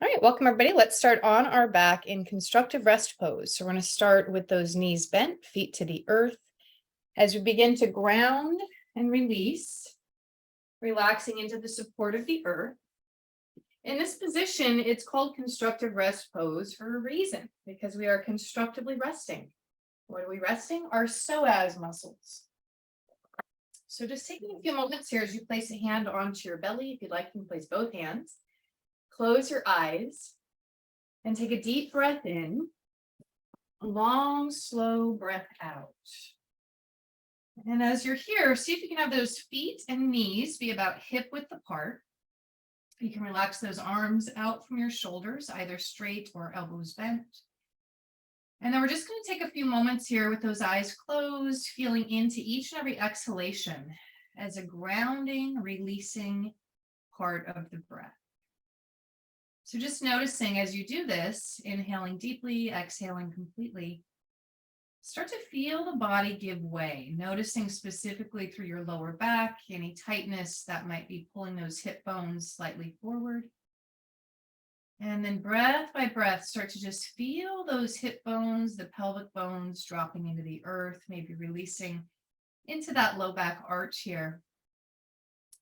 All right, welcome everybody. Let's start on our back in constructive rest pose. So we're going to start with those knees bent, feet to the earth. As we begin to ground and release, relaxing into the support of the earth. In this position, it's called constructive rest pose for a reason, because we are constructively resting. What are we resting? Our psoas muscles. So just taking a few moments here as you place a hand onto your belly. If you'd like, you can place both hands. Close your eyes and take a deep breath in, a long, slow breath out. And as you're here, see if you can have those feet and knees be about hip width apart. You can relax those arms out from your shoulders, either straight or elbows bent. And then we're just going to take a few moments here with those eyes closed, feeling into each and every exhalation as a grounding, releasing part of the breath. So just noticing as you do this, inhaling deeply, exhaling completely, start to feel the body give way, noticing specifically through your lower back, any tightness that might be pulling those hip bones slightly forward. And then breath by breath, start to just feel those hip bones, the pelvic bones dropping into the earth, maybe releasing into that low back arch here.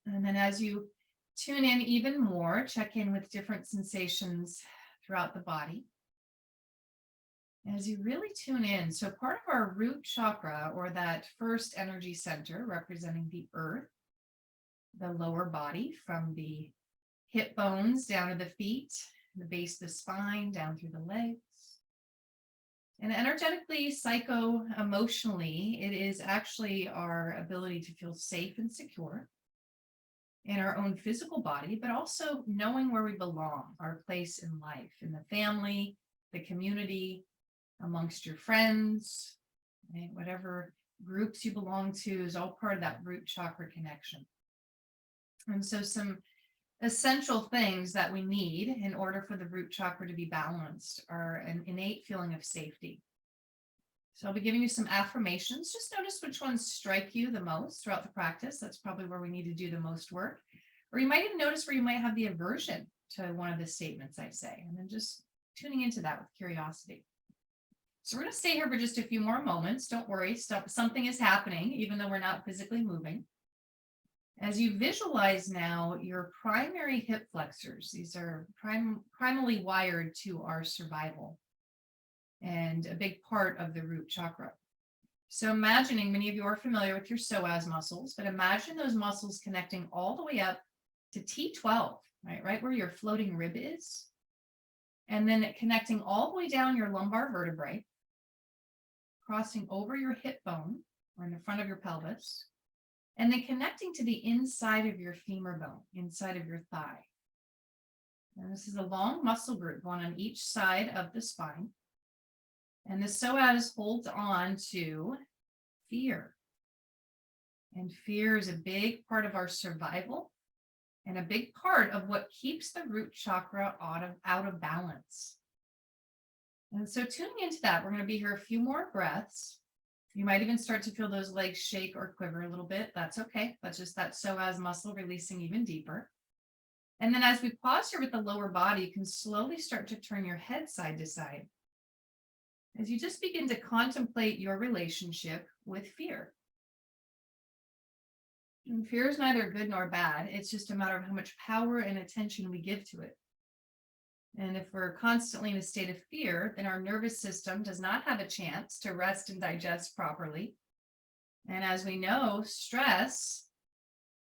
And then as you tune in even more, check in with different sensations throughout the body. As you really tune in, so part of our root chakra, or that first energy center representing the earth, the lower body from the hip bones down to the feet, the base of the spine, down through the legs. And energetically, psycho-emotionally, it is actually our ability to feel safe and secure in our own physical body, but also knowing where we belong, our place in life, in the family, the community, amongst your friends, right? Whatever groups you belong to is all part of that root chakra connection. And so some essential things that we need in order for the root chakra to be balanced are an innate feeling of safety. So I'll be giving you some affirmations. Just notice which ones strike you the most throughout the practice. That's probably where we need to do the most work. Or you might even notice where you might have the aversion to one of the statements I say, and then just tuning into that with curiosity. So we're going to stay here for just a few more moments. Don't worry, something is happening, even though we're not physically moving. As you visualize now your primary hip flexors, these are primally wired to our survival and a big part of the root chakra. So imagining, many of you are familiar with your psoas muscles, but imagine those muscles connecting all the way up to T12, right where your floating rib is, and then connecting all the way down your lumbar vertebrae, crossing over your hip bone or in the front of your pelvis, and then connecting to the inside of your femur bone, inside of your thigh. And this is a long muscle group, one on each side of the spine. And the psoas holds on to fear. And fear is a big part of our survival and a big part of what keeps the root chakra out of balance. And so tuning into that, we're going to be here a few more breaths. You might even start to feel those legs shake or quiver a little bit. That's okay. That's just that psoas muscle releasing even deeper. And then as we pause here with the lower body, you can slowly start to turn your head side to side as you just begin to contemplate your relationship with fear. And fear is neither good nor bad. It's just a matter of how much power and attention we give to it. And if we're constantly in a state of fear, then our nervous system does not have a chance to rest and digest properly. And as we know, stress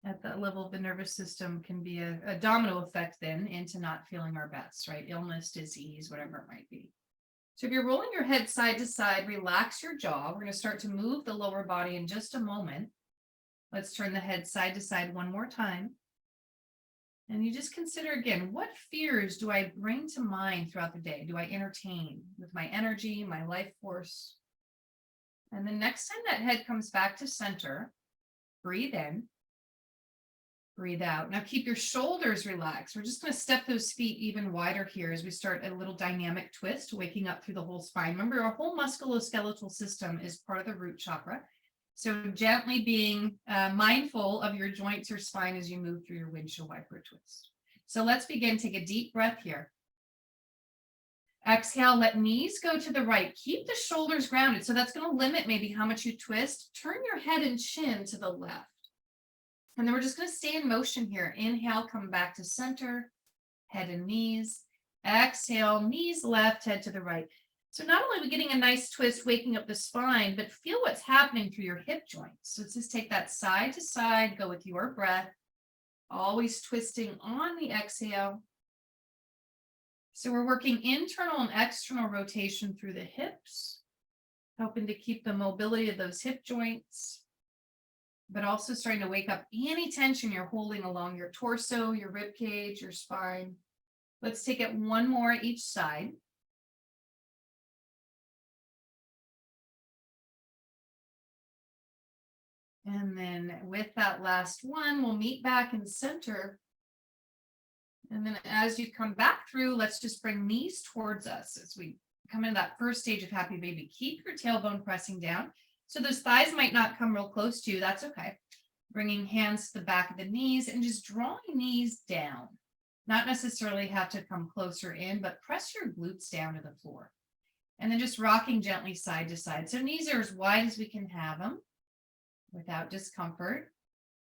at the level of the nervous system can be a domino effect then into not feeling our best, right? Illness, disease, whatever it might be. So if you're rolling your head side to side, relax your jaw. We're going to start to move the lower body in just a moment. Let's turn the head side to side one more time. And you just consider again, what fears do I bring to mind throughout the day? Do I entertain with my energy, my life force? And then next time that head comes back to center, breathe in, breathe out. Now keep your shoulders relaxed. We're just going to step those feet even wider here as we start a little dynamic twist, waking up through the whole spine. Remember, our whole musculoskeletal system is part of the root chakra. So gently being mindful of your joints or spine as you move through your windshield wiper twist. So let's begin. Take a deep breath here. Exhale, let knees go to the right. Keep the shoulders grounded. So that's going to limit maybe how much you twist. Turn your head and chin to the left. And then we're just going to stay in motion here. Inhale, come back to center, head and knees. Exhale, knees left, head to the right. So not only are we getting a nice twist, waking up the spine, but feel what's happening through your hip joints. So let's just take that side to side, go with your breath, always twisting on the exhale. So we're working internal and external rotation through the hips, helping to keep the mobility of those hip joints, but also starting to wake up any tension you're holding along your torso, your rib cage, your spine. Let's take it one more each side. And then with that last one, we'll meet back in center. And then as you come back through, let's just bring knees towards us as we come into that first stage of happy baby. Keep your tailbone pressing down. So those thighs might not come real close to you. That's okay. Bringing hands to the back of the knees and just drawing knees down. Not necessarily have to come closer in, but press your glutes down to the floor. And then just rocking gently side to side. So knees are as wide as we can have them without discomfort.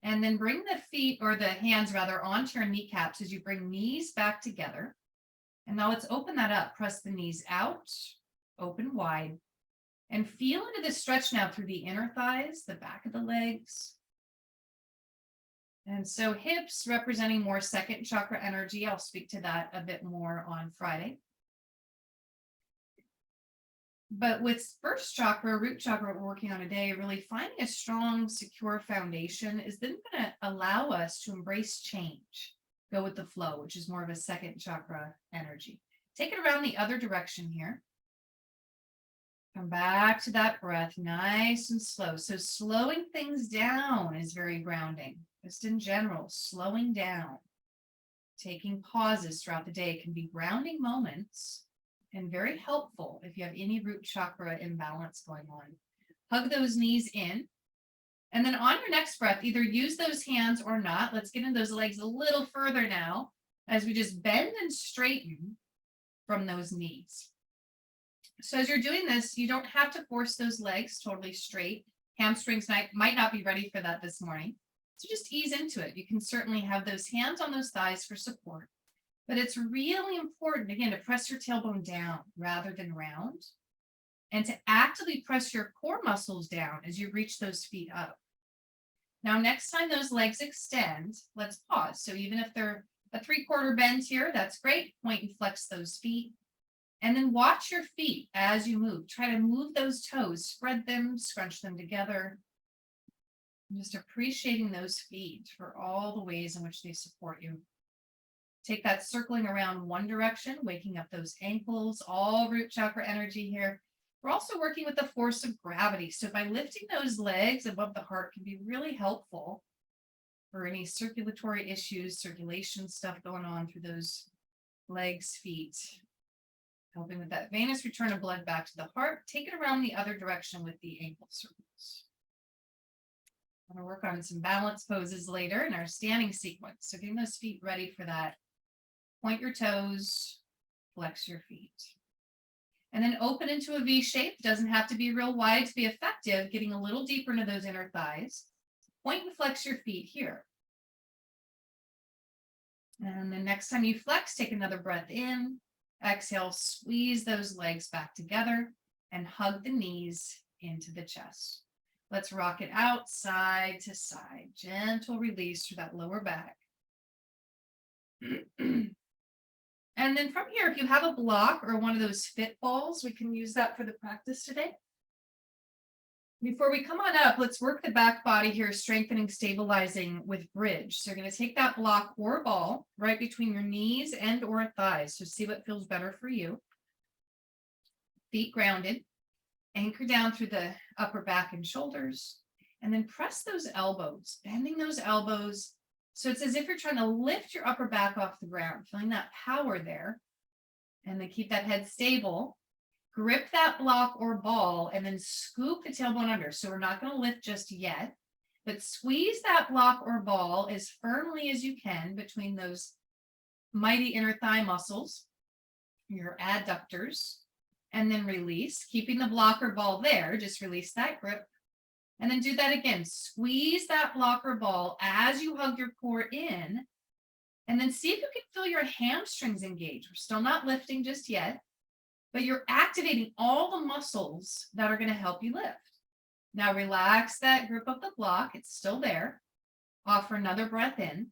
And then bring the feet, or the hands rather, onto your kneecaps as you bring knees back together. And now let's open that up. Press the knees out, open wide, and feel into the stretch now through the inner thighs, the back of the legs. And so hips representing more second chakra energy. I'll speak to that a bit more on Friday. But with first chakra, root chakra, we're working on today, really finding a strong, secure foundation is then going to allow us to embrace change, go with the flow, which is more of a second chakra energy. Take it around the other direction here. Come back to that breath, nice and slow. So slowing things down is very grounding. Just in general, slowing down, taking pauses throughout the day can be grounding moments. And very helpful if you have any root chakra imbalance going on. Hug those knees in. And then on your next breath, either use those hands or not. Let's get in those legs a little further now as we just bend and straighten from those knees. So as you're doing this, you don't have to force those legs totally straight. Hamstrings might not be ready for that this morning. So just ease into it. You can certainly have those hands on those thighs for support. But it's really important, again, to press your tailbone down rather than round, and to actively press your core muscles down as you reach those feet up. Now, next time those legs extend, let's pause. So even if they're a 3/4 bend here, that's great. Point and flex those feet. And then watch your feet as you move. Try to move those toes, spread them, scrunch them together. And just appreciating those feet for all the ways in which they support you. Take that circling around one direction, waking up those ankles, all root chakra energy here. We're also working with the force of gravity. So by lifting those legs above the heart can be really helpful for any circulatory issues, circulation stuff going on through those legs, feet, helping with that venous return of blood back to the heart. Take it around the other direction with the ankle circles. I'm going to work on some balance poses later in our standing sequence. So getting those feet ready for that. Point your toes, flex your feet. And then open into a V shape. Doesn't have to be real wide to be effective. Getting a little deeper into those inner thighs. Point and flex your feet here. And then next time you flex, take another breath in. Exhale, squeeze those legs back together and hug the knees into the chest. Let's rock it out side to side. Gentle release through that lower back. And then from here, if you have a block or one of those fit balls, we can use that for the practice today. Before we come on up, let's work the back body here, strengthening, stabilizing with bridge. So you're going to take that block or ball right between your knees and or thighs. So see what feels better for you. Feet grounded. Anchor down through the upper back and shoulders. And then press those elbows, bending those elbows. So it's as if you're trying to lift your upper back off the ground, feeling that power there. And then keep that head stable. Grip that block or ball and then scoop the tailbone under. So we're not going to lift just yet, but squeeze that block or ball as firmly as you can between those mighty inner thigh muscles. your adductors, and then release, keeping the blocker ball there. Just release that grip. And then do that again. Squeeze that blocker ball as you hug your core in. And then see if you can feel your hamstrings engage. We're still not lifting just yet, but you're activating all the muscles that are going to help you lift. Now relax that grip of the block. It's still there. Offer another breath in.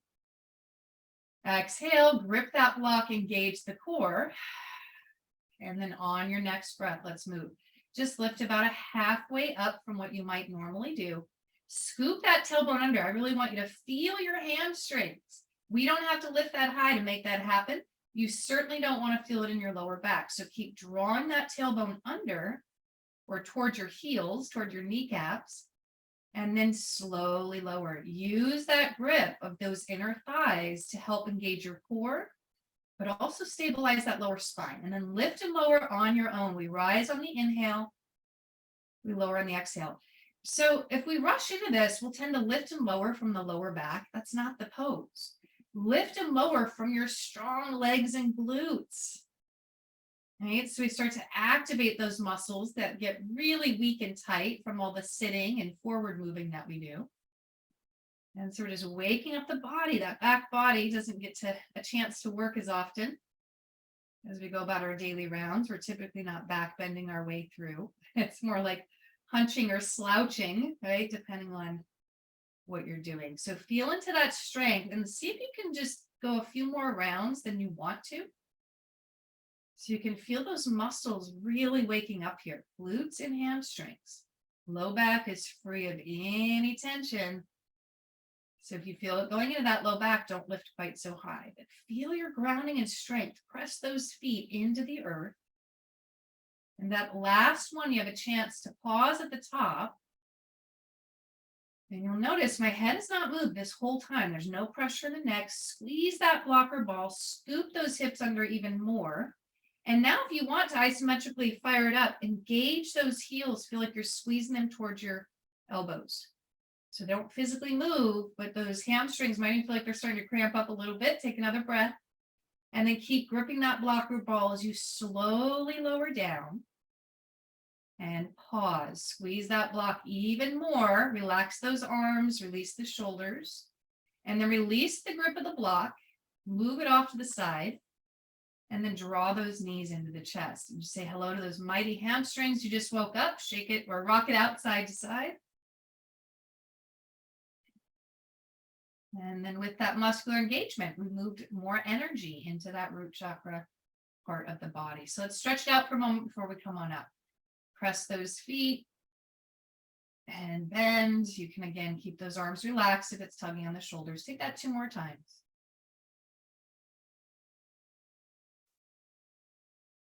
Exhale, grip that block, engage the core. And then on your next breath, let's move. Just lift about a halfway up from what you might normally do. Scoop that tailbone under. I really want you to feel your hamstrings. We don't have to lift that high to make that happen. You certainly don't want to feel it in your lower back. So keep drawing that tailbone under or towards your heels, towards your kneecaps, and then slowly lower. Use that grip of those inner thighs to help engage your core, but also stabilize that lower spine. And then lift and lower on your own. We rise on the inhale, we lower on the exhale. So if we rush into this, we'll tend to lift and lower from the lower back. That's not the pose. Lift and lower from your strong legs and glutes. Right? So we start to activate those muscles that get really weak and tight from all the sitting and forward moving that we do. And so we're just waking up the body. That back body doesn't get a chance to work as often as we go about our daily rounds. We're typically not back bending our way through. It's more like hunching or slouching, right? Depending on what you're doing. So feel into that strength and see if you can just go a few more rounds than you want to. So you can feel those muscles really waking up here. Glutes and hamstrings. Low back is free of any tension. So if you feel it going into that low back, don't lift quite so high. But feel your grounding and strength. Press those feet into the earth. And that last one, you have a chance to pause at the top. And you'll notice my head has not moved this whole time. There's no pressure in the neck. Squeeze that blocker ball. Scoop those hips under even more. And now if you want to isometrically fire it up, engage those heels. Feel like you're squeezing them towards your elbows. So don't physically move, but those hamstrings might even feel like they're starting to cramp up a little bit. Take another breath. And then keep gripping that blocker ball as you slowly lower down. And pause. Squeeze that block even more. Relax those arms. Release the shoulders. And then release the grip of the block. Move it off to the side. And then draw those knees into the chest. And just say hello to those mighty hamstrings. You just woke up. Shake it or rock it out side to side. And then with that muscular engagement, we moved more energy into that root chakra part of the body. So let's stretch it out for a moment before we come on up. Press those feet and bend. You can again keep those arms relaxed if it's tugging on the shoulders. Take that 2 more times.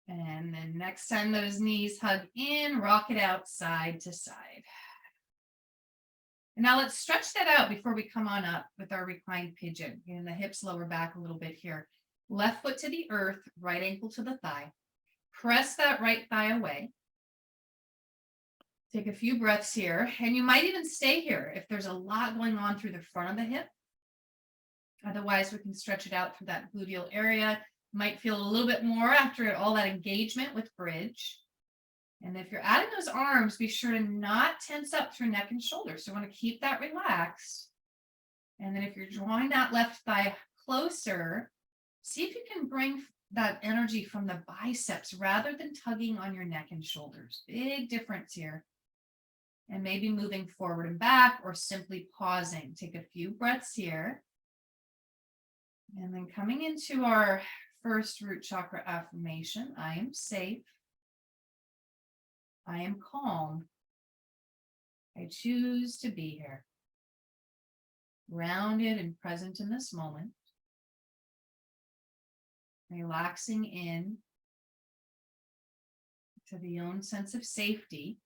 And then next time those knees hug in, rock it out side to side. And now let's stretch that out before we come on up with our reclined pigeon. And the hips lower back a little bit here. Left foot to the earth, right ankle to the thigh. Press that right thigh away. Take a few breaths here. And you might even stay here if there's a lot going on through the front of the hip. Otherwise, we can stretch it out through that gluteal area. Might feel a little bit more after all that engagement with bridge. And if you're adding those arms, be sure to not tense up through neck and shoulders. So you want to keep that relaxed. And then if you're drawing that left thigh closer, see if you can bring that energy from the biceps rather than tugging on your neck and shoulders. Big difference here. And maybe moving forward and back or simply pausing. Take a few breaths here. And then coming into our first root chakra affirmation, I am safe. I am calm. I choose to be here. Grounded and present in this moment. Relaxing in to the own sense of safety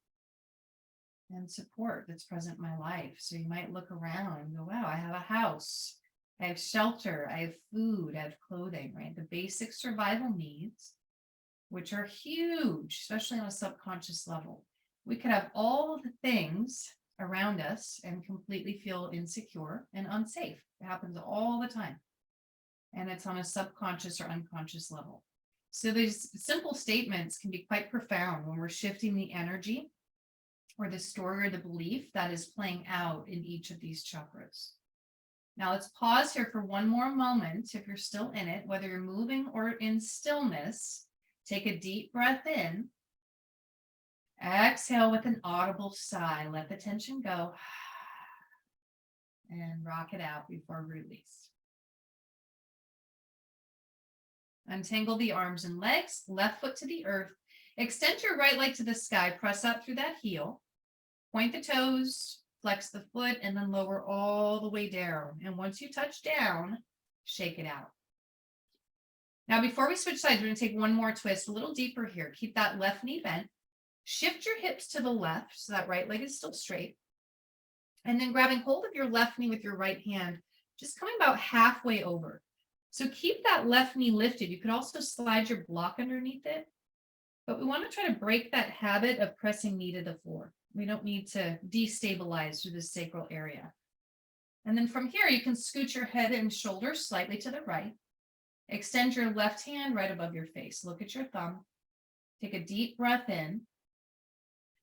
and support that's present in my life. So you might look around and go, wow, I have a house. I have shelter, I have food, I have clothing, right? The basic survival needs, which are huge, especially on a subconscious level. We could have all of the things around us and completely feel insecure and unsafe. It happens all the time. And it's on a subconscious or unconscious level. So these simple statements can be quite profound when we're shifting the energy or the story or the belief that is playing out in each of these chakras. Now let's pause here for one more moment. If you're still in it, whether you're moving or in stillness, take a deep breath in. Exhale with an audible sigh. Let the tension go. And rock it out before release. Untangle the arms and legs, left foot to the earth. Extend your right leg to the sky. Press up through that heel. Point the toes, flex the foot, and then lower all the way down. And once you touch down, shake it out. Now, before we switch sides, we're going to take one more twist, a little deeper here. Keep that left knee bent. Shift your hips to the left so that right leg is still straight. And then grabbing hold of your left knee with your right hand, just coming about halfway over. So keep that left knee lifted. You could also slide your block underneath it. But we want to try to break that habit of pressing knee to the floor. We don't need to destabilize through the sacral area. And then from here, you can scoot your head and shoulders slightly to the right. Extend your left hand right above your face. Look at your thumb. Take a deep breath in.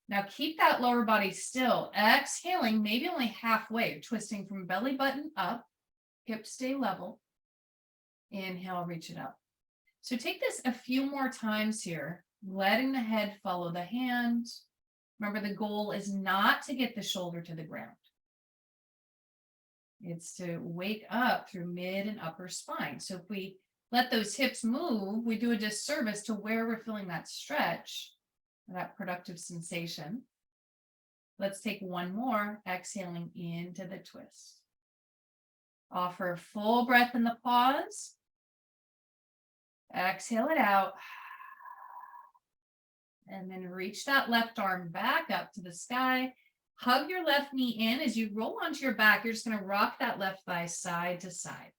Now keep that lower body still. Exhaling, maybe only halfway, twisting from belly button up. Hips stay level. Inhale, reach it up. So take this a few more times here, letting the head follow the hand. Remember, the goal is not to get the shoulder to the ground. It's to wake up through mid and upper spine. So if we let those hips move, we do a disservice to where we're feeling that stretch, that productive sensation. Let's take one more, exhaling into the twist. Offer a full breath in the pause. Exhale it out. And then reach that left arm back up to the sky. Hug your left knee in. As you roll onto your back, you're just going to rock that left thigh side to side,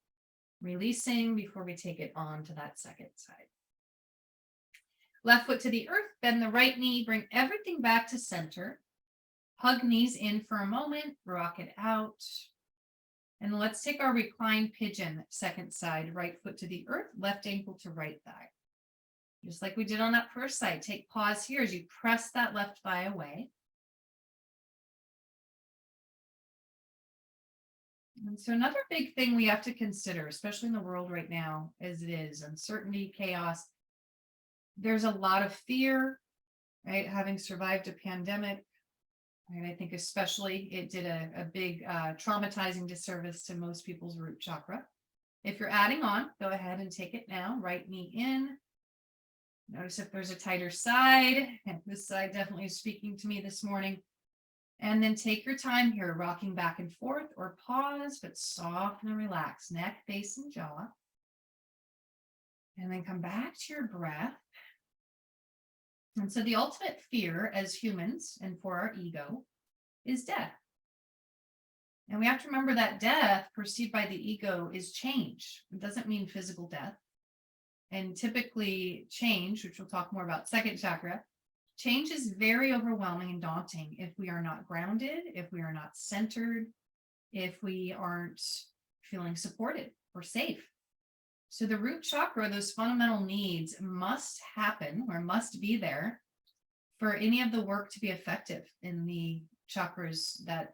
releasing before we take it on to that second side. Left foot to the earth, bend the right knee, bring everything back to center. Hug knees in for a moment, rock it out. And let's take our reclined pigeon, second side, right foot to the earth, left ankle to right thigh. Just like we did on that first side, take pause here as you press that left thigh away. And so another big thing we have to consider, especially in the world right now, as it is, uncertainty, chaos, there's a lot of fear, right? Having survived a pandemic, right? I think especially it did a big traumatizing disservice to most people's root chakra. If you're adding on, go ahead and take it now. Right knee in. Notice if there's a tighter side. This side definitely is speaking to me this morning. And then take your time here, rocking back and forth, or pause, but soften and relax. Neck, face, and jaw. And then come back to your breath. And so the ultimate fear as humans and for our ego is death. And we have to remember that death perceived by the ego is change. It doesn't mean physical death. And typically change, which we'll talk more about second chakra, change is very overwhelming and daunting if we are not grounded, if we are not centered, if we aren't feeling supported or safe. So the root chakra, those fundamental needs must happen or must be there for any of the work to be effective in the chakras that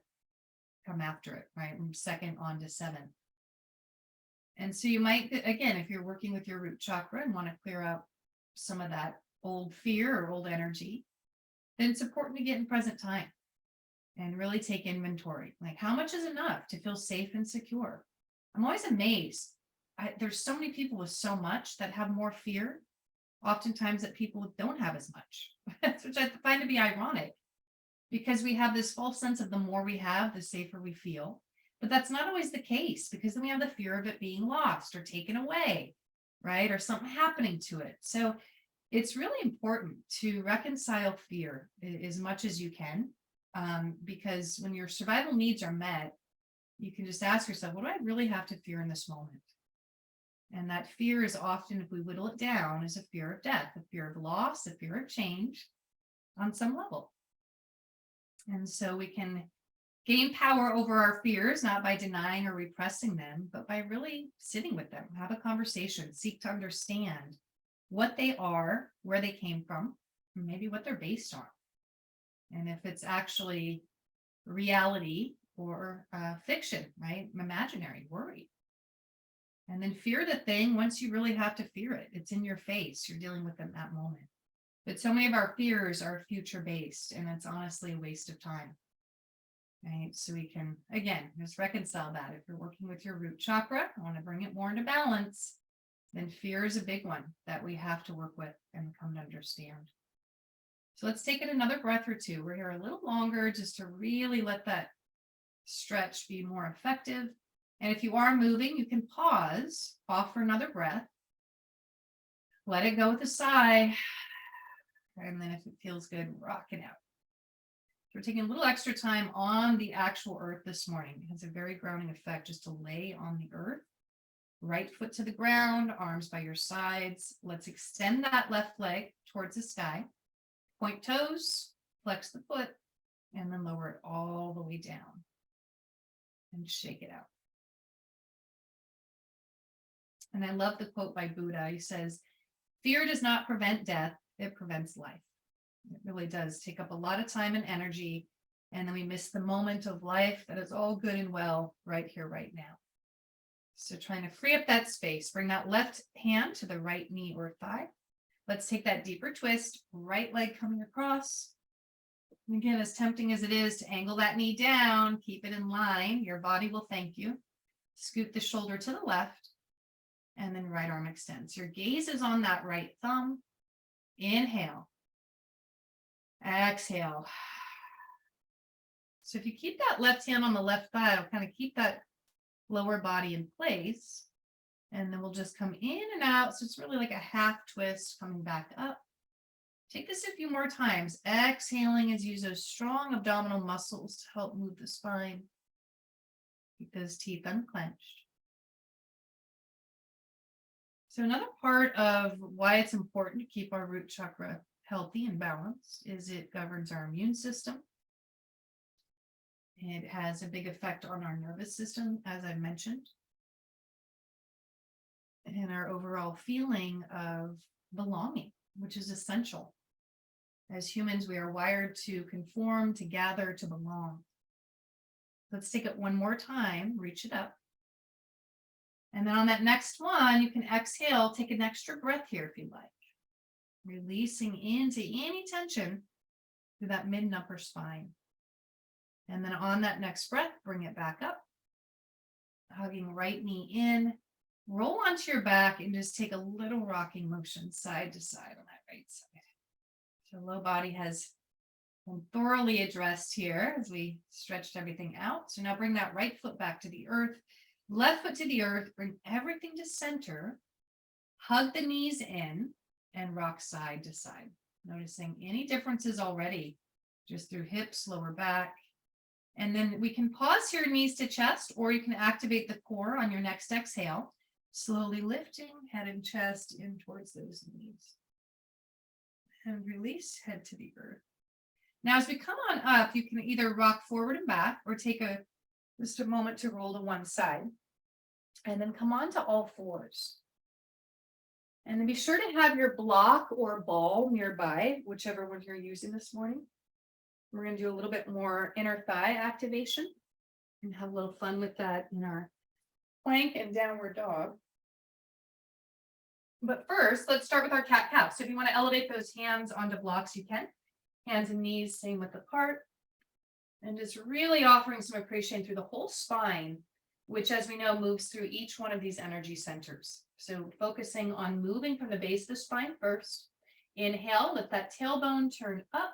come after it, right? From second on to seven. And so you might, again, if you're working with your root chakra and want to clear out some of that old fear or old energy, then it's important to get in present time and really take inventory. Like, how much is enough to feel safe and secure? I'm always amazed. There's so many people with so much that have more fear, oftentimes that people don't have as much, which I find to be ironic, because we have this false sense of the more we have, the safer we feel. But that's not always the case, because then we have the fear of it being lost or taken away, right? Or something happening to it. So it's really important to reconcile fear as much as you can, because when your survival needs are met, you can just ask yourself, what do I really have to fear in this moment? And that fear is often, if we whittle it down, is a fear of death, a fear of loss, a fear of change on some level. And so we can gain power over our fears, not by denying or repressing them, but by really sitting with them, have a conversation, seek to understand what they are, where they came from, and maybe what they're based on. And if it's actually reality or fiction, right? Imaginary, worry. And then fear the thing once you really have to fear it. It's in your face. You're dealing with it in that moment. But so many of our fears are future based, and it's honestly a waste of time. Right? So we can, again, just reconcile that. If you're working with your root chakra, I want to bring it more into balance, then fear is a big one that we have to work with and come to understand. So let's take it another breath or two. We're here a little longer just to really let that stretch be more effective. And if you are moving, you can pause, offer another breath, let it go with a sigh. And then if it feels good, rock it out. We're taking a little extra time on the actual earth this morning. It has a very grounding effect just to lay on the earth. Right foot to the ground, arms by your sides. Let's extend that left leg towards the sky. Point toes, flex the foot, and then lower it all the way down. And shake it out. And I love the quote by Buddha. He says, fear does not prevent death, it prevents life. It really does take up a lot of time and energy. And then we miss the moment of life that is all good and well right here, right now. So trying to free up that space, bring that left hand to the right knee or thigh. Let's take that deeper twist, right leg coming across. And again, as tempting as it is to angle that knee down, keep it in line. Your body will thank you. Scoot the shoulder to the left, and then right arm extends. Your gaze is on that right thumb. Inhale. Exhale. So if you keep that left hand on the left thigh, it'll kind of keep that lower body in place. And then we'll just come in and out. So it's really like a half twist coming back up. Take this a few more times. Exhaling as you use those strong abdominal muscles to help move the spine. Keep those teeth unclenched. So another part of why it's important to keep our root chakra healthy and balanced is it governs our immune system. It has a big effect on our nervous system, as I mentioned, and our overall feeling of belonging, which is essential. As humans, we are wired to conform, to gather, to belong. Let's take it one more time, reach it up. And then on that next one, you can exhale, take an extra breath here if you like. Releasing into any tension through that mid and upper spine. And then on that next breath, bring it back up. Hugging right knee in. Roll onto your back and just take a little rocking motion side to side on that right side. So low body has been thoroughly addressed here as we stretched everything out. So now bring that right foot back to the earth. Left foot to the earth. Bring everything to center. Hug the knees in and rock side to side. Noticing any differences already just through hips, lower back. And then we can pause here, knees to chest, or you can activate the core on your next exhale. Slowly lifting head and chest in towards those knees. And release, head to the earth. Now, as we come on up, you can either rock forward and back or take just a moment to roll to one side. And then come on to all fours. And then be sure to have your block or ball nearby, whichever one you're using this morning. We're going to do a little bit more inner thigh activation and have a little fun with that in our plank and downward dog. But first, let's start with our cat-cow. So if you want to elevate those hands onto blocks, you can. Hands and knees same width apart. And just really offering some appreciation through the whole spine, which, as we know, moves through each one of these energy centers. So focusing on moving from the base of the spine first. Inhale, let that tailbone turn up.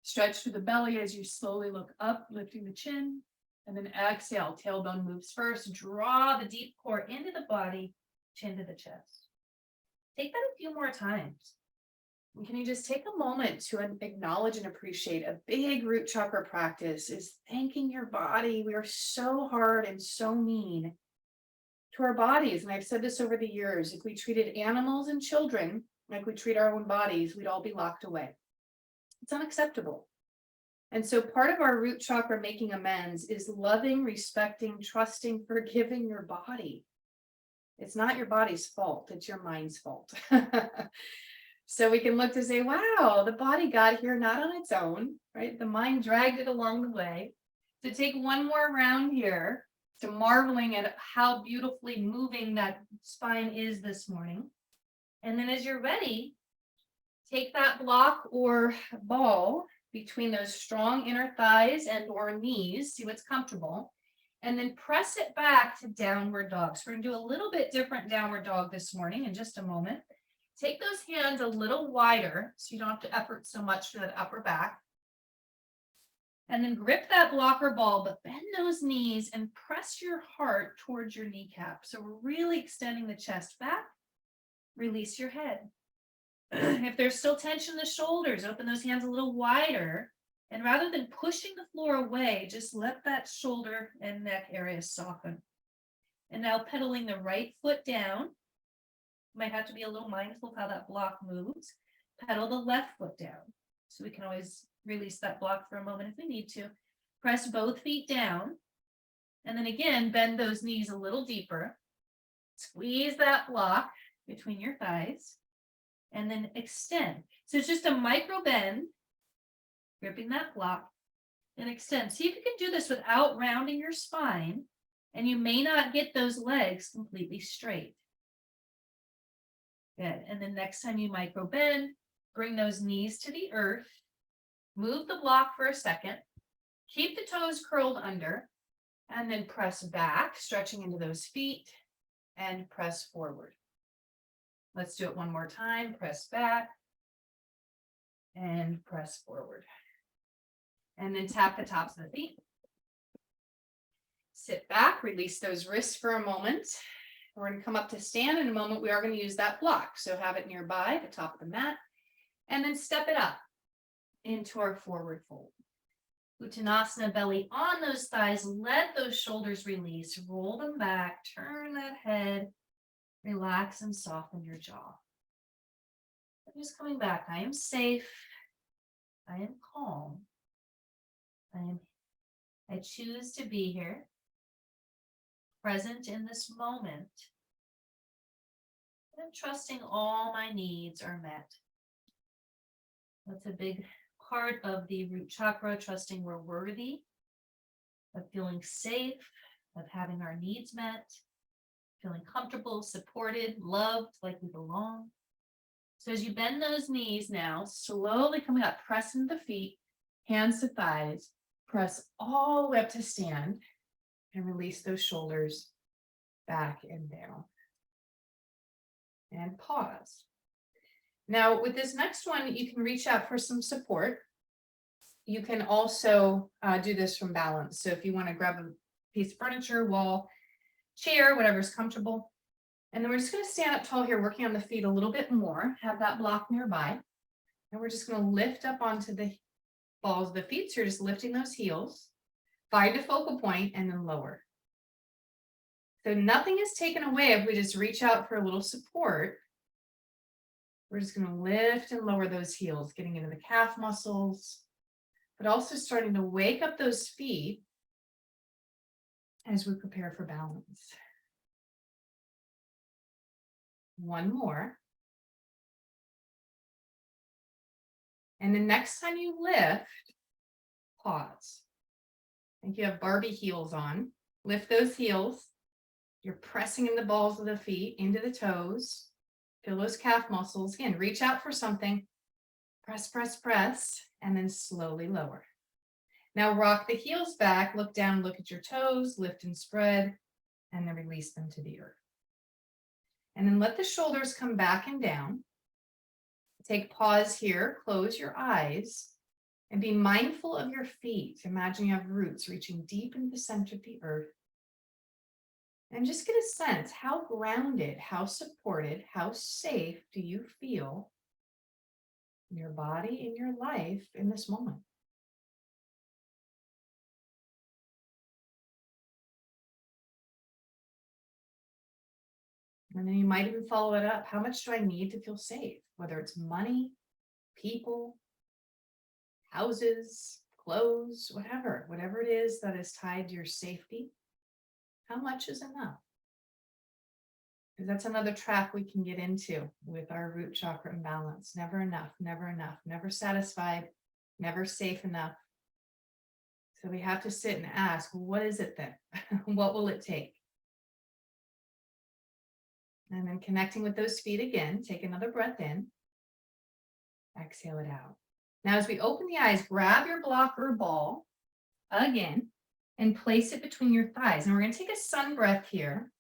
Stretch through the belly as you slowly look up, lifting the chin. And then exhale, tailbone moves first. Draw the deep core into the body, chin to the chest. Take that a few more times. And can you just take a moment to acknowledge and appreciate a big root chakra practice is thanking your body. We are so hard and so mean to our bodies. And I've said this over the years. If we treated animals and children like we treat our own bodies, we'd all be locked away. It's unacceptable. And so part of our root chakra making amends is loving, respecting, trusting, forgiving your body. It's not your body's fault, it's your mind's fault. So we can look to say, wow, the body got here not on its own, right? The mind dragged it along the way. To take one more round here, to marveling at how beautifully moving that spine is this morning. And then as you're ready, take that block or ball between those strong inner thighs and or knees, see what's comfortable, and then press it back to downward dog. So we're gonna do a little bit different downward dog this morning in just a moment. Take those hands a little wider so you don't have to effort so much to that upper back. And then grip that blocker ball, but bend those knees and press your heart towards your kneecap. So we're really extending the chest back. Release your head. If there's still tension in the shoulders, open those hands a little wider. And rather than pushing the floor away, just let that shoulder and neck area soften. And now pedaling the right foot down. Might have to be a little mindful of how that block moves. Pedal the left foot down. So we can always release that block for a moment if we need to. Press both feet down. And then again, bend those knees a little deeper. Squeeze that block between your thighs. And then extend. So it's just a micro bend, gripping that block, and extend. See if you can do this without rounding your spine, and you may not get those legs completely straight. Good. And then next time you micro bend, bring those knees to the earth, move the block for a second, keep the toes curled under, and then press back, stretching into those feet, and press forward. Let's do it one more time. Press back and press forward. And then tap the tops of the feet. Sit back, release those wrists for a moment. We're going to come up to stand in a moment. We are going to use that block. So have it nearby, the top of the mat, and then step it up into our forward fold. Uttanasana, belly on those thighs. Let those shoulders release. Roll them back. Turn that head. Relax and soften your jaw. I'm just coming back. I am safe. I am calm. I choose to be here, present in this moment. I'm trusting all my needs are met. That's a big part of the root chakra, trusting we're worthy of feeling safe, of having our needs met, feeling comfortable, supported, loved, like we belong. So as you bend those knees now, slowly coming up, press into the feet, hands to thighs, press all the way up to stand, and release those shoulders back and down. And pause. Now with this next one, you can reach out for some support. You can also do this from balance. So if you want to grab a piece of furniture, wall, chair, whatever's comfortable. And then we're just going to stand up tall here, working on the feet a little bit more. Have that block nearby. And we're just going to lift up onto the balls of the feet. So you're just lifting those heels. Find a focal point and then lower. So nothing is taken away if we just reach out for a little support. We're just going to lift and lower those heels, getting into the calf muscles, but also starting to wake up those feet as we prepare for balance. One more. And the next time you lift, pause. I think you have Barbie heels on. Lift those heels. You're pressing in the balls of the feet into the toes. Feel those calf muscles. Again, reach out for something. Press, press, press, and then slowly lower. Now rock the heels back, look down, look at your toes, lift and spread, and then release them to the earth. And then let the shoulders come back and down. Take pause here, close your eyes, and be mindful of your feet. Imagine you have roots reaching deep into the center of the earth. And just get a sense, how grounded, how supported, how safe do you feel in your body, in your life, in this moment? And then you might even follow it up. How much do I need to feel safe? Whether it's money, people, houses, clothes, whatever it is that is tied to your safety, how much is enough? Because that's another trap we can get into with our root chakra imbalance. Never enough, never satisfied, never safe enough. So we have to sit and ask, what is it then? What will it take? And then connecting with those feet again, take another breath in, exhale it out. Now, as we open the eyes, grab your block or ball again and place it between your thighs. And we're going to take a sun breath here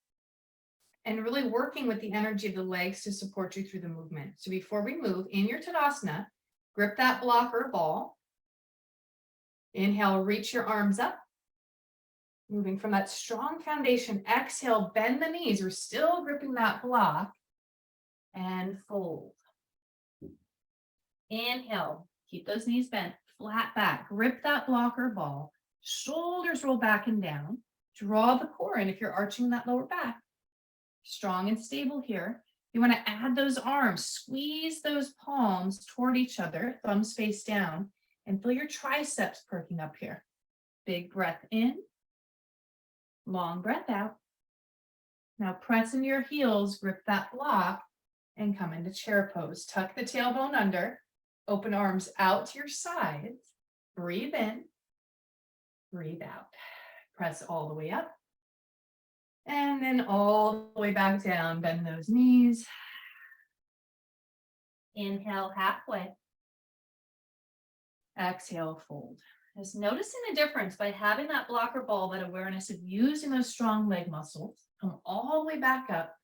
and really working with the energy of the legs to support you through the movement. So before we move in your Tadasana, grip that block or ball. Inhale, reach your arms up. Moving from that strong foundation, exhale, bend the knees. We're still gripping that block and fold. Inhale, keep those knees bent, flat back, grip that block or ball. Shoulders roll back and down. Draw the core in if you're arching that lower back. Strong and stable here. You want to add those arms, squeeze those palms toward each other, thumbs face down, and feel your triceps perking up here. Big breath in, long breath out. Now press into your heels, grip that block, and come into chair pose. Tuck the tailbone under, open arms out to your sides, breathe in, breathe out. Press all the way up. And then all the way back down, bend those knees. Inhale halfway. Exhale, fold. Just noticing the difference by having that blocker ball, that awareness of using those strong leg muscles. Come all the way back up.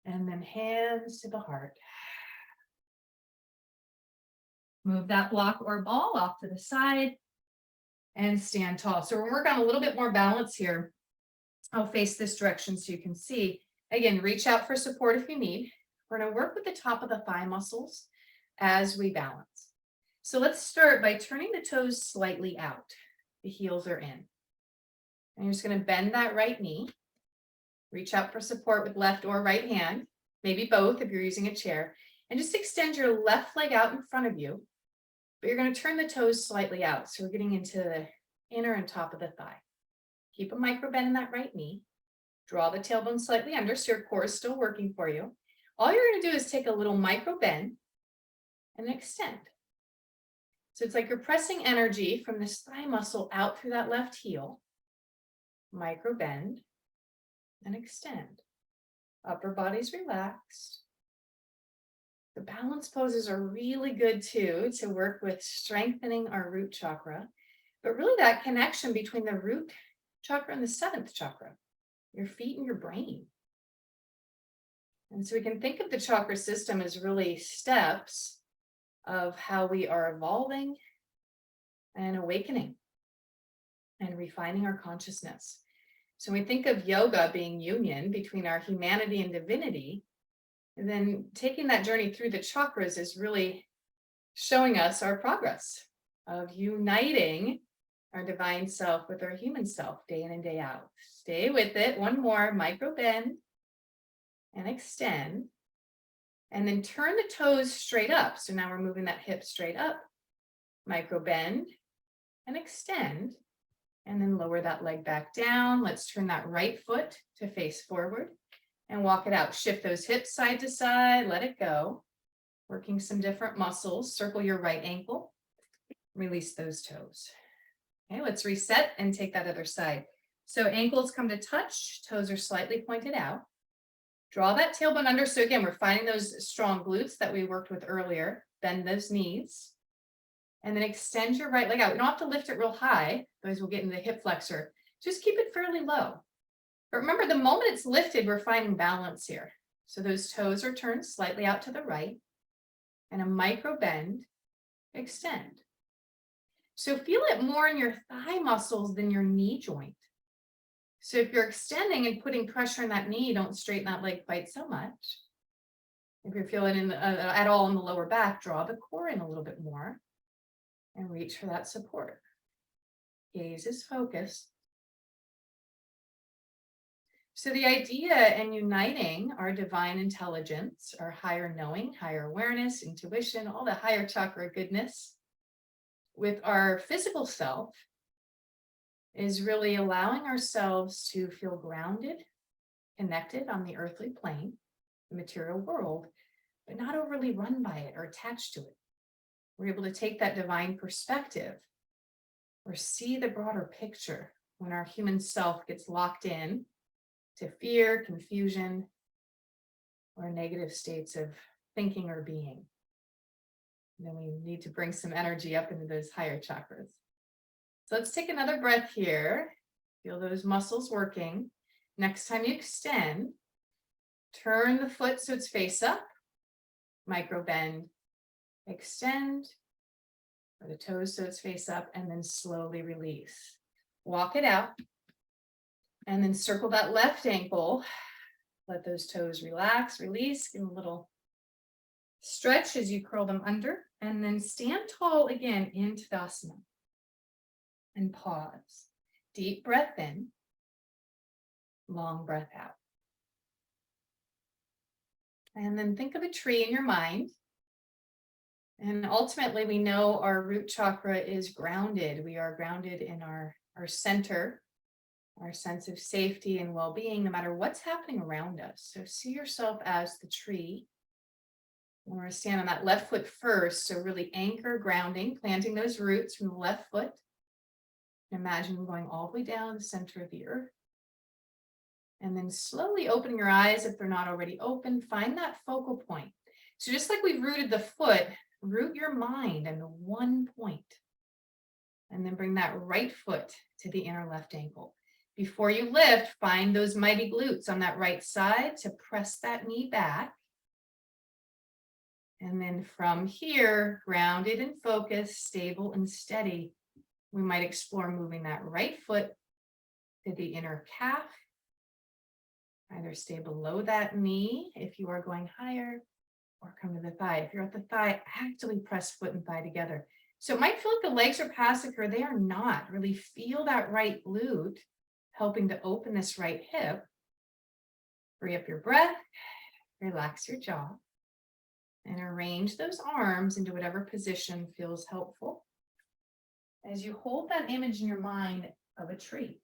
And then hands to the heart. Move that block or ball off to the side and stand tall. So we're working on a little bit more balance here. I'll face this direction so you can see. Again, reach out for support if you need. We're going to work with the top of the thigh muscles as we balance. So let's start by turning the toes slightly out. The heels are in. And you're just going to bend that right knee. Reach out for support with left or right hand, maybe both if you're using a chair. And just extend your left leg out in front of you. But you're going to turn the toes slightly out. So we're getting into the inner and top of the thigh. Keep a micro bend in that right knee. Draw the tailbone slightly under so your core is still working for you. All you're going to do is take a little micro bend and extend. So it's like you're pressing energy from this thigh muscle out through that left heel. Micro bend and extend. Upper body's relaxed. The balance poses are really good too to work with strengthening our root chakra, but really that connection between the root chakra and the seventh chakra, your feet and your brain. And so we can think of the chakra system as really steps of how we are evolving and awakening and refining our consciousness. So we think of yoga being union between our humanity and divinity, and then taking that journey through the chakras is really showing us our progress of uniting our divine self with our human self day in and day out. Stay with it. One more, micro bend and extend. And then turn the toes straight up. So now we're moving that hip straight up. Micro bend and extend. And then lower that leg back down. Let's turn that right foot to face forward and walk it out. Shift those hips side to side. Let it go. Working some different muscles. Circle your right ankle. Release those toes. Okay, let's reset and take that other side. So ankles come to touch. Toes are slightly pointed out. Draw that tailbone under. So again, we're finding those strong glutes that we worked with earlier. Bend those knees. And then extend your right leg out. You don't have to lift it real high, otherwise we'll get into the hip flexor. Just keep it fairly low. But remember, the moment it's lifted, we're finding balance here. So those toes are turned slightly out to the right. And a micro bend, extend. So feel it more in your thigh muscles than your knee joint. So if you're extending and putting pressure on that knee, don't straighten that leg quite so much. If you're feeling at all in the lower back, draw the core in a little bit more and reach for that support. Gaze is focused. So the idea in uniting our divine intelligence, our higher knowing, higher awareness, intuition, all the higher chakra goodness with our physical self is really allowing ourselves to feel grounded connected on the earthly plane, the material world, but not overly run by it or attached to it. We're able to take that divine perspective or see the broader picture when our human self gets locked in to fear, confusion, or negative states of thinking or being. And then we need to bring some energy up into those higher chakras. So let's take another breath here. Feel those muscles working. Next time you extend, turn the foot so it's face up, micro bend, extend, or the toes so it's face up, and then slowly release. Walk it out, and then circle that left ankle. Let those toes relax, release, give them a little stretch as you curl them under, and then stand tall again in Tadasana. And pause. Deep breath in, long breath out. And then think of a tree in your mind. And ultimately, we know our root chakra is grounded. We are grounded in our center, our sense of safety and well-being, no matter what's happening around us. So see yourself as the tree. We're going to stand on that left foot first. So really anchor, grounding, planting those roots from the left foot. Imagine going all the way down the center of the earth. And then slowly opening your eyes if they're not already open. Find that focal point. So just like we've rooted the foot, root your mind in one point. And then bring that right foot to the inner left ankle. Before you lift, find those mighty glutes on that right side to press that knee back. And then from here, grounded and focused, stable and steady, we might explore moving that right foot to the inner calf. Either stay below that knee if you are going higher, or come to the thigh. If you're at the thigh, actively press foot and thigh together. So it might feel like the legs are passive, or they are not. Really feel that right glute helping to open this right hip. Free up your breath, relax your jaw, and arrange those arms into whatever position feels helpful as you hold that image in your mind of a tree.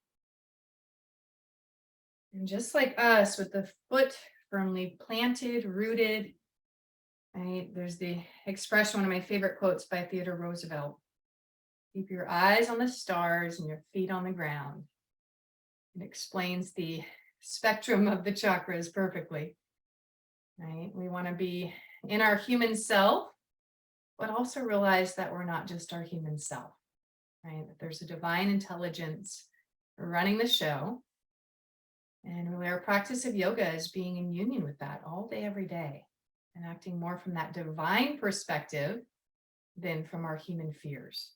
And just like us, with the foot firmly planted, rooted, right? There's the expression, one of my favorite quotes by Theodore Roosevelt. Keep your eyes on the stars and your feet on the ground. It explains the spectrum of the chakras perfectly, right? We want to be in our human self, but also realize that we're not just our human self, right? That there's a divine intelligence running the show. And really our practice of yoga is being in union with that all day, every day, and acting more from that divine perspective than from our human fears.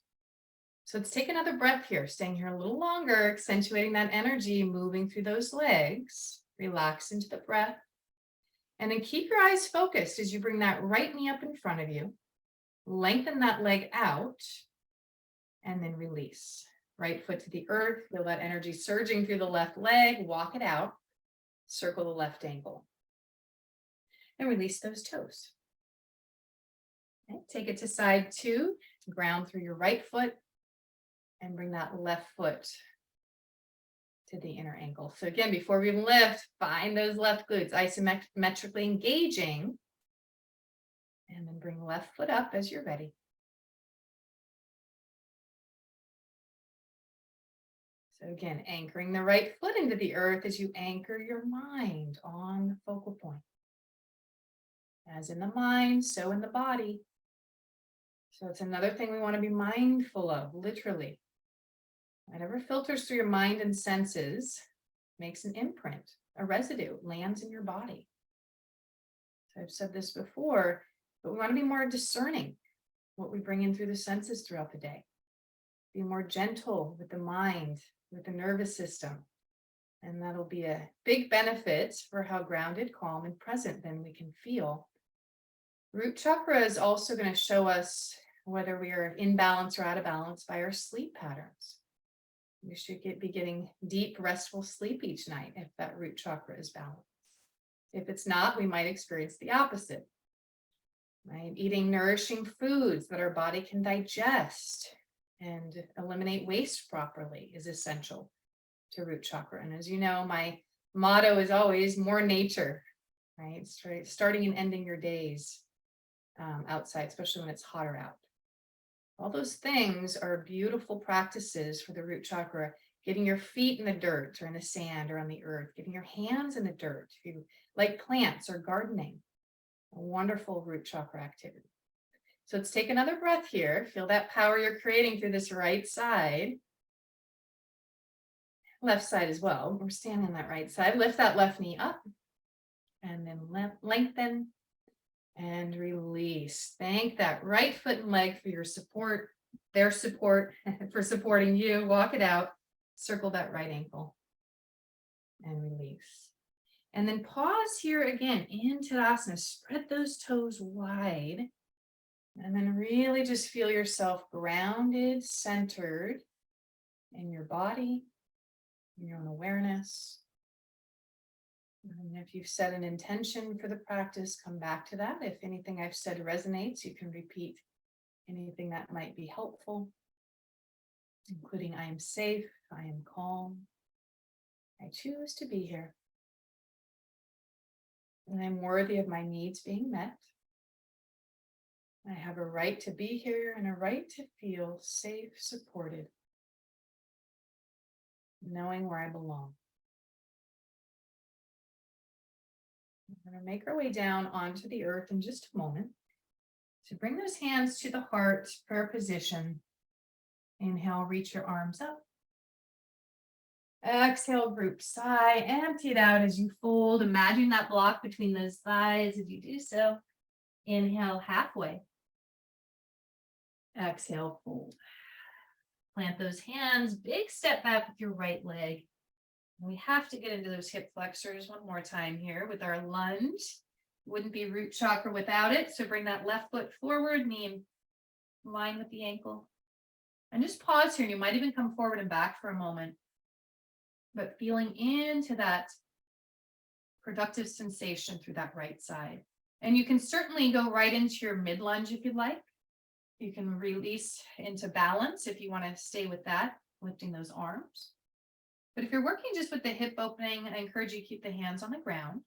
So let's take another breath here, staying here a little longer, accentuating that energy, moving through those legs. Relax into the breath. And then keep your eyes focused as you bring that right knee up in front of you. Lengthen that leg out, and then release. Right foot to the earth, feel that energy surging through the left leg, walk it out, circle the left ankle, and release those toes. Okay, take it to side two, ground through your right foot, and bring that left foot to the inner ankle. So again, before we even lift, find those left glutes, isometrically engaging, and then bring left foot up as you're ready. So again, anchoring the right foot into the earth as you anchor your mind on the focal point. As in the mind, so in the body. So it's another thing we want to be mindful of, literally. Whatever filters through your mind and senses makes an imprint, a residue, lands in your body. So I've said this before, but we want to be more discerning what we bring in through the senses throughout the day. Be more gentle with the mind, with the nervous system. And that'll be a big benefit for how grounded, calm, and present then we can feel. Root chakra is also going to show us whether we are in balance or out of balance by our sleep patterns. We should be getting deep, restful sleep each night if that root chakra is balanced. If it's not, we might experience the opposite. Right? Eating nourishing foods that our body can digest and eliminate waste properly is essential to root chakra. And as you know, my motto is always more nature, right? Starting and ending your days outside, especially when it's hotter out. All those things are beautiful practices for the root chakra. Getting your feet in the dirt or in the sand or on the earth, getting your hands in the dirt, if you like plants or gardening, a wonderful root chakra activity. So let's take another breath here. Feel that power you're creating through this right side. Left side as well. We're standing on that right side. Lift that left knee up and then lengthen and release. Thank that right foot and leg for your support, their support for supporting you. Walk it out. Circle that right ankle and release. And then pause here again in Tadasana. Spread those toes wide. And then really just feel yourself grounded, centered in your body, in your own awareness. And if you've set an intention for the practice, come back to that. If anything I've said resonates, you can repeat anything that might be helpful, including I am safe, I am calm, I choose to be here, and I'm worthy of my needs being met. I have a right to be here and a right to feel safe, supported, knowing where I belong. We're going to make our way down onto the earth in just a moment. So bring those hands to the heart, prayer position. Inhale, reach your arms up. Exhale, group sigh, empty it out as you fold. Imagine that block between those thighs as you do so. Inhale, halfway. Exhale, fold. Plant those hands, big step back with your right leg. We have to get into those hip flexors one more time here with our lunge. Wouldn't be root chakra without it. So bring that left foot forward, knee in line with the ankle. And just pause here. You might even come forward and back for a moment. But feeling into that productive sensation through that right side. And you can certainly go right into your mid lunge if you'd like. You can release into balance if you want to stay with that, lifting those arms. But if you're working just with the hip opening, I encourage you to keep the hands on the ground.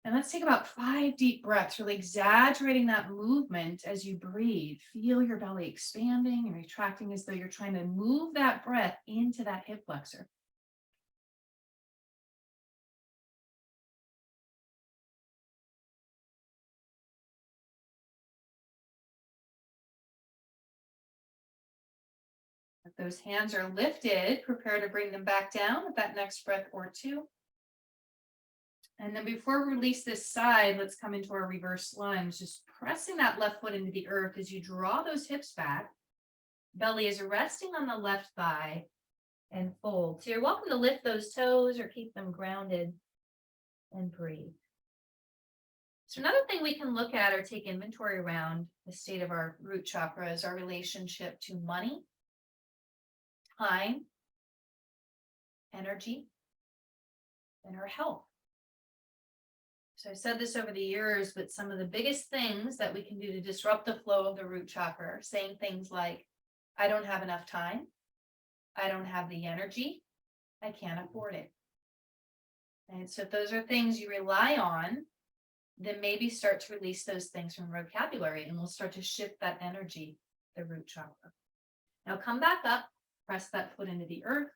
And let's take about 5 deep breaths, really exaggerating that movement as you breathe. Feel your belly expanding and retracting as though you're trying to move that breath into that hip flexor. If those hands are lifted, prepare to bring them back down with that next breath or two. And then before we release this side, let's come into our reverse lunge, just pressing that left foot into the earth as you draw those hips back. Belly is resting on the left thigh and fold. So you're welcome to lift those toes or keep them grounded and breathe. So another thing we can look at or take inventory around the state of our root chakra is our relationship to money, time, energy, and our health. So I've said this over the years, but some of the biggest things that we can do to disrupt the flow of the root chakra are saying things like, I don't have enough time. I don't have the energy. I can't afford it. And so if those are things you rely on, then maybe start to release those things from vocabulary and we'll start to shift that energy, the root chakra. Now come back up, press that foot into the earth.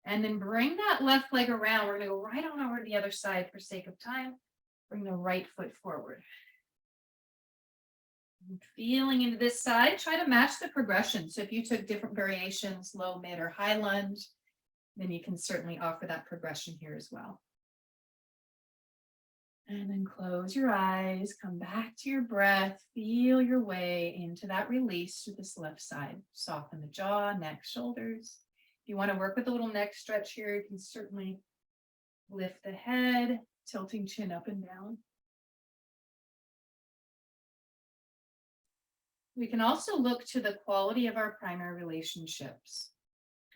And then bring that left leg around. We're going to go right on over to the other side for sake of time. Bring the right foot forward. And feeling into this side, try to match the progression. So if you took different variations, low, mid, or high lunge, then you can certainly offer that progression here as well. And then close your eyes, come back to your breath, feel your way into that release to this left side. Soften the jaw, neck, shoulders. If you want to work with a little neck stretch here, you can certainly lift the head, tilting chin up and down. We can also look to the quality of our primary relationships.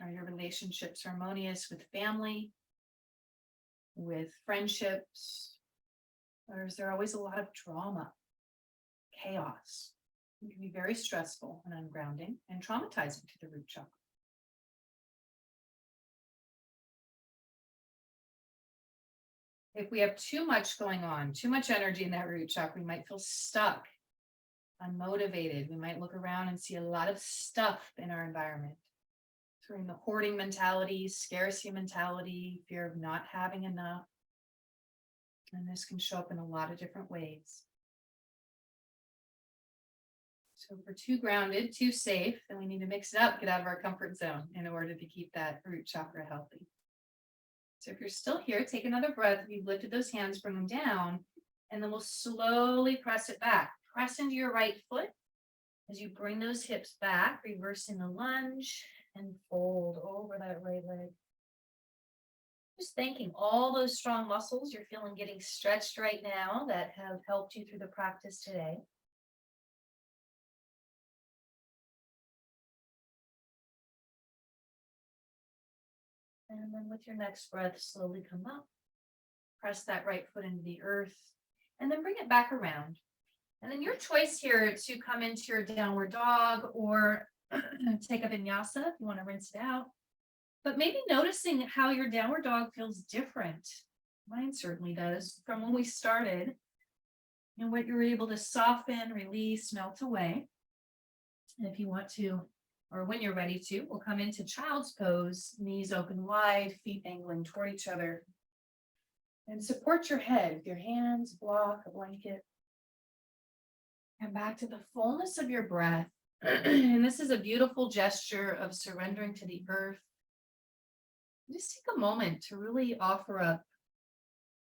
Are your relationships harmonious with family, with friendships, or is there always a lot of drama, chaos? It can be very stressful and ungrounding and traumatizing to the root chakra. If we have too much going on, too much energy in that root chakra, we might feel stuck, unmotivated. We might look around and see a lot of stuff in our environment. So we're in the hoarding mentality, scarcity mentality, fear of not having enough. And this can show up in a lot of different ways. So if we're too grounded, too safe, then we need to mix it up, get out of our comfort zone in order to keep that root chakra healthy. So if you're still here, take another breath. If you've lifted those hands, bring them down, and then we'll slowly press it back. Press into your right foot as you bring those hips back, reversing the lunge and fold over that right leg. Just thanking all those strong muscles you're feeling getting stretched right now that have helped you through the practice today. And then with your next breath, slowly come up. Press that right foot into the earth, and then bring it back around. And then your choice here to come into your downward dog or take a vinyasa if you want to rinse it out. But maybe noticing how your downward dog feels different. Mine certainly does from when we started, and what you're able to soften, release, melt away. And if you want to, or when you're ready to, we'll come into child's pose, knees open wide, feet angling toward each other. And support your head with your hands, block a blanket. And back to the fullness of your breath. And this is a beautiful gesture of surrendering to the earth. Just take a moment to really offer up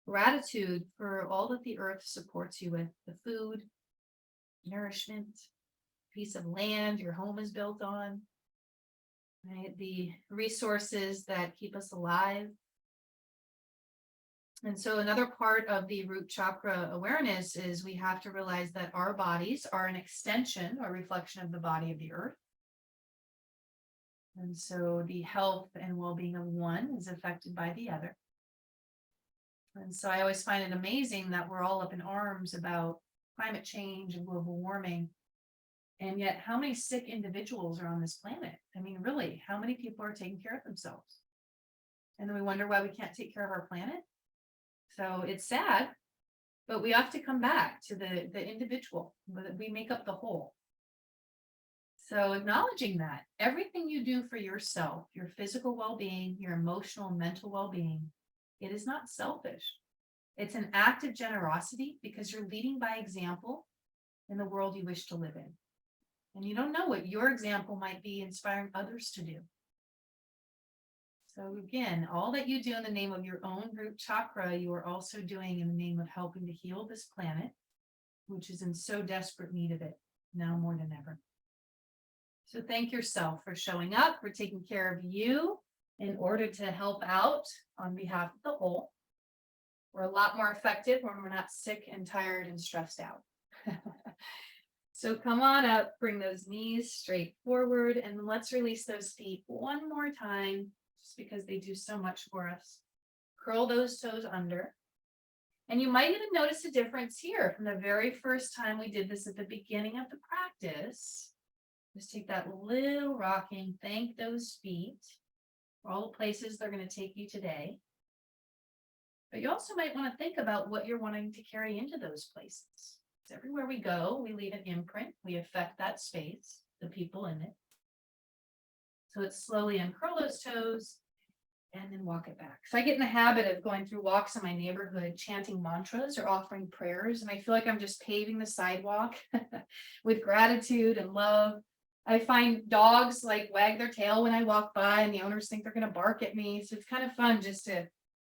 gratitude for all that the earth supports you with, the food, nourishment, piece of land your home is built on, right? The resources that keep us alive. And so another part of the root chakra awareness is we have to realize that our bodies are an extension or reflection of the body of the earth. And so the health and well-being of one is affected by the other. And so I always find it amazing that we're all up in arms about climate change and global warming. And yet, how many sick individuals are on this planet? I mean, really, how many people are taking care of themselves? And then we wonder why we can't take care of our planet. So it's sad, but we have to come back to the individual. We make up the whole. So acknowledging that everything you do for yourself, your physical well-being, your emotional and mental well-being, it is not selfish. It's an act of generosity because you're leading by example in the world you wish to live in. And you don't know what your example might be inspiring others to do. So again, all that you do in the name of your own root chakra, you are also doing in the name of helping to heal this planet, which is in so desperate need of it now more than ever. So thank yourself for showing up, for taking care of you in order to help out on behalf of the whole. We're a lot more effective when we're not sick and tired and stressed out. So come on up, bring those knees straight forward, and let's release those feet one more time, just because they do so much for us. Curl those toes under. And you might even notice a difference here from the very first time we did this at the beginning of the practice. Just take that little rocking, thank those feet for all the places they're going to take you today. But you also might want to think about what you're wanting to carry into those places. Because everywhere we go, we leave an imprint. We affect that space, the people in it. So let's slowly uncurl those toes and then walk it back. So I get in the habit of going through walks in my neighborhood, chanting mantras or offering prayers. And I feel like I'm just paving the sidewalk with gratitude and love. I find dogs like wag their tail when I walk by and the owners think they're going to bark at me. So it's kind of fun just to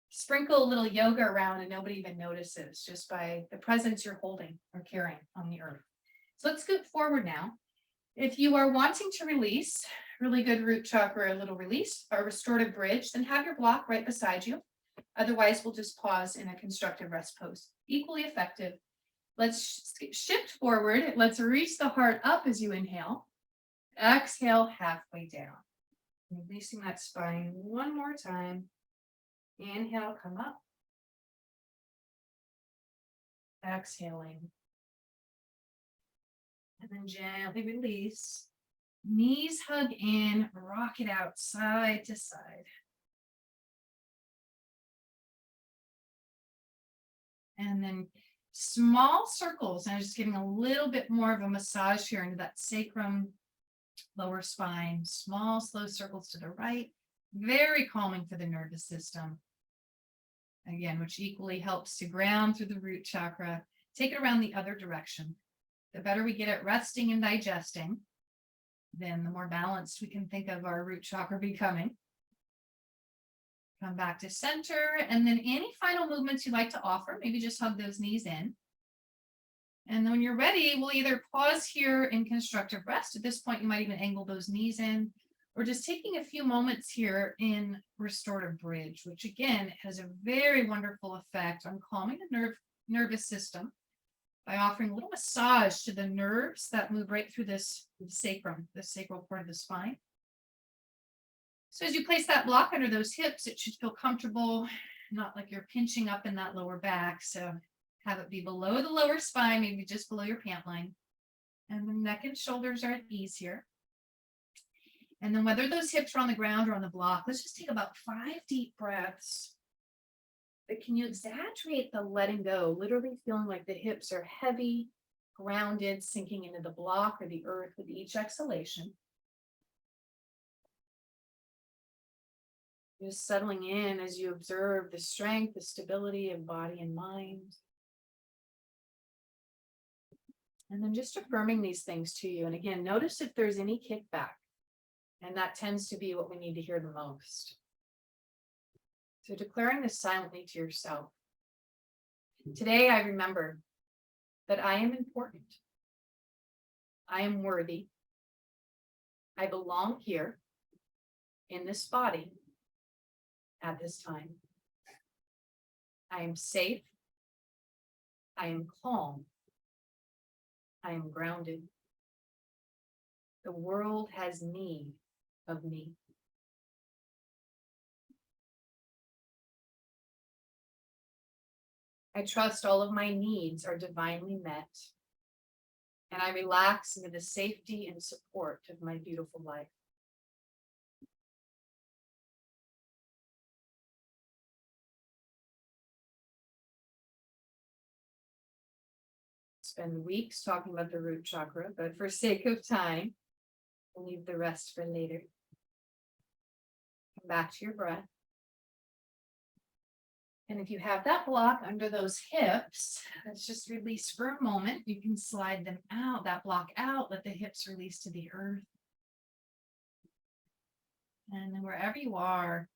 sprinkle a little yoga around and nobody even notices just by the presence you're holding or carrying on the earth. So let's scoot forward now. If you are wanting to release, really good root chakra, a little release, or restorative bridge, then have your block right beside you. Otherwise, we'll just pause in a constructive rest pose. Equally effective. Let's shift forward. Let's reach the heart up as you inhale. Exhale halfway down. Releasing that spine one more time. Inhale, come up. Exhaling. And then gently release. Knees hug in, rock it out side to side. And then small circles. And I'm just giving a little bit more of a massage here into that sacrum, lower spine, small, slow circles to the right. Very calming for the nervous system. Again, which equally helps to ground through the root chakra. Take it around the other direction. The better we get at resting and digesting, then the more balanced we can think of our root chakra becoming. Come back to center, and then any final movements you'd like to offer, maybe just hug those knees in. And then when you're ready, we'll either pause here in constructive rest. At this point, you might even angle those knees in, or just taking a few moments here in restorative bridge, which again has a very wonderful effect on calming the nervous system by offering a little massage to the nerves that move right through this sacrum, the sacral part of the spine. So as you place that block under those hips, it should feel comfortable, not like you're pinching up in that lower back. So have it be below the lower spine, maybe just below your pant line. And the neck and shoulders are at ease here. And then whether those hips are on the ground or on the block, let's just take about 5 deep breaths. But can you exaggerate the letting go, literally feeling like the hips are heavy, grounded, sinking into the block or the earth with each exhalation. Just settling in as you observe the strength, the stability of body and mind. And then just affirming these things to you. And again, notice if there's any kickback. And that tends to be what we need to hear the most. So declaring this silently to yourself. Today, I remember that I am important. I am worthy. I belong here in this body at this time. I am safe. I am calm. I am grounded. The world has need of me. I trust all of my needs are divinely met, and I relax into the safety and support of my beautiful life. Spend weeks talking about the root chakra, but for sake of time, we'll leave the rest for later. Come back to your breath. And if you have that block under those hips, let's just release for a moment. You can slide them out, that block out, let the hips release to the earth. And then wherever you are,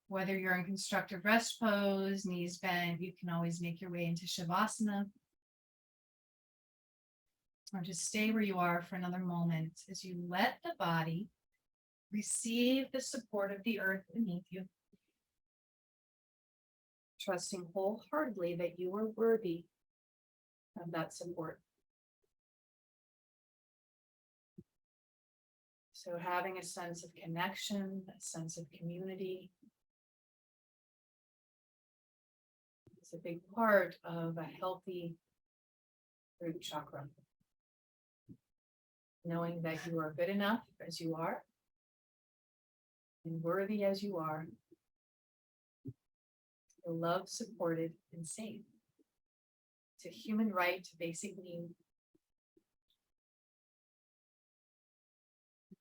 whether you're in constructive rest pose, knees bent, you can always make your way into Shavasana. Or just stay where you are for another moment as you let the body receive the support of the earth beneath you. Trusting wholeheartedly that you are worthy of that support. So having a sense of connection, a sense of community is a big part of a healthy root chakra. Knowing that you are good enough as you are and worthy as you are. You're loved, supported, and safe. It's a human right, basic need.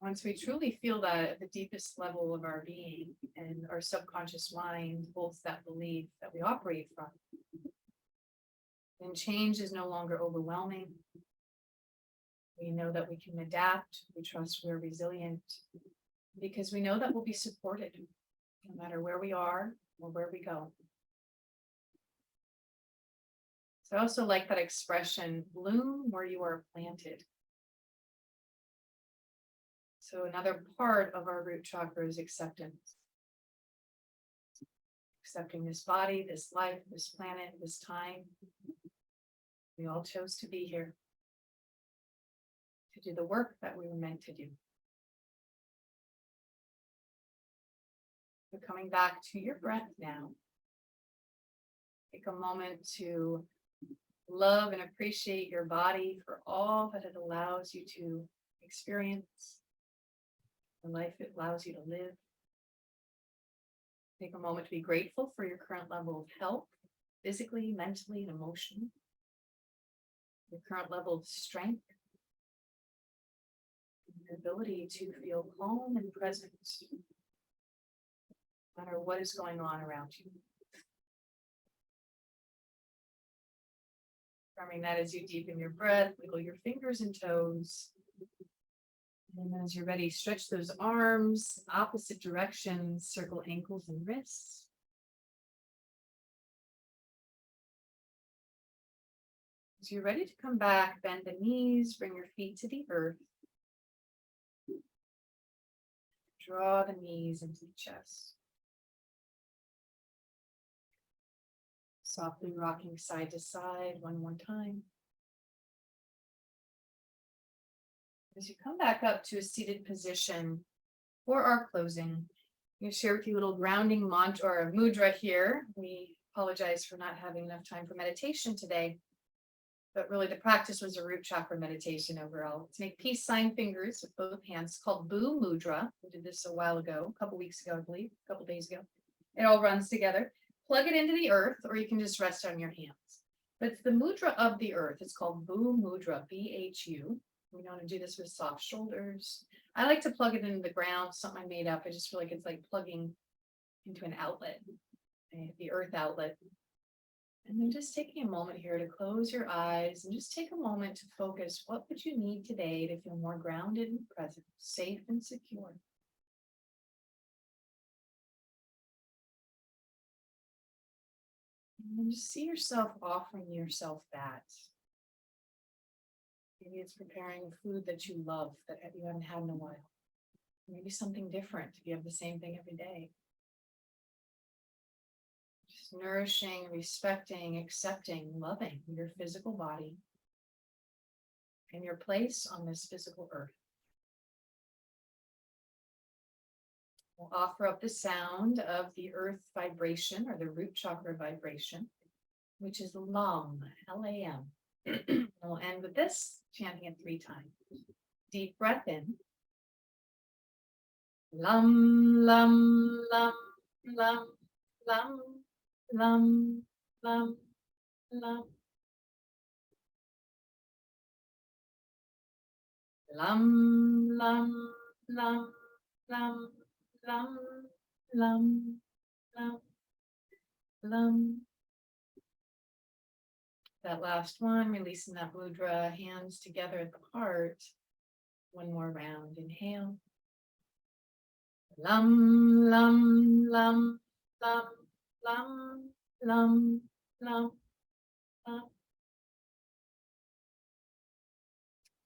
Once we truly feel that at the deepest level of our being and our subconscious mind holds that belief that we operate from, then change is no longer overwhelming. We know that we can adapt. We trust we're resilient because we know that we'll be supported no matter where we are or where we go. So I also like that expression, bloom where you are planted. So another part of our root chakra is acceptance. Accepting this body, this life, this planet, this time. We all chose to be here. To do the work that we were meant to do. So coming back to your breath now. Take a moment to love and appreciate your body for all that it allows you to experience, the life it allows you to live. Take a moment to be grateful for your current level of health physically, mentally, and emotionally. Your current level of strength, your ability to feel calm and present, no matter what is going on around you. Affirming that as you deepen your breath, wiggle your fingers and toes. And as you're ready, stretch those arms, opposite directions, circle ankles and wrists. As you're ready to come back, bend the knees, bring your feet to the earth. Draw the knees into the chest. Softly rocking side to side one more time. As you come back up to a seated position for our closing, I'm going to share with you a little grounding mantra or mudra here. We apologize for not having enough time for meditation today, but really the practice was a root chakra meditation overall. To make peace sign fingers with both hands. It's called Boo Mudra. We did this a while ago, a couple weeks ago, I believe, a couple days ago. It all runs together. Plug it into the earth, or you can just rest on your hands. But it's the mudra of the earth. It's called Boo Mudra, B-H-U. We want to do this with soft shoulders. I like to plug it into the ground, something I made up. I just feel like it's like plugging into an outlet, the earth outlet. And then just taking a moment here to close your eyes and just take a moment to focus. What would you need today to feel more grounded and present, safe and secure? And then just see yourself offering yourself that. Maybe it's preparing food that you love that you haven't had in a while. Maybe something different if you have the same thing every day. Just nourishing, respecting, accepting, loving your physical body and your place on this physical earth. We'll offer up the sound of the earth vibration or the root chakra vibration, which is Lam, L-A-M. We'll end with this, chanting it 3 times. Deep breath in. Lam, lam, lam, lam, lam, lam, lam, lam. Lam, lam, lam, lam, lam, lam, lam, lam. That last one, releasing that mudra, hands together at the heart. One more round, inhale. Lam, lam, lam, lam, lam, lam, lam, lam.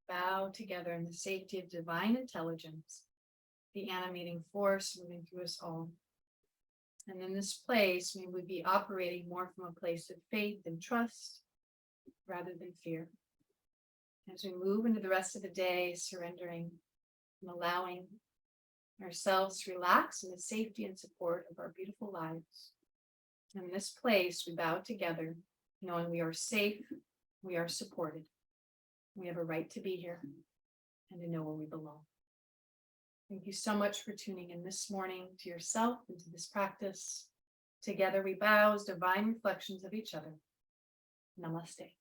Bow together in the safety of divine intelligence, the animating force moving through us all. And in this place, may we be operating more from a place of faith and trust rather than fear. As we move into the rest of the day, surrendering and allowing ourselves to relax in the safety and support of our beautiful lives. And in this place, we bow together, knowing we are safe, we are supported. We have a right to be here and to know where we belong. Thank you so much for tuning in this morning to yourself and to this practice. Together we bow as divine reflections of each other. Namaste.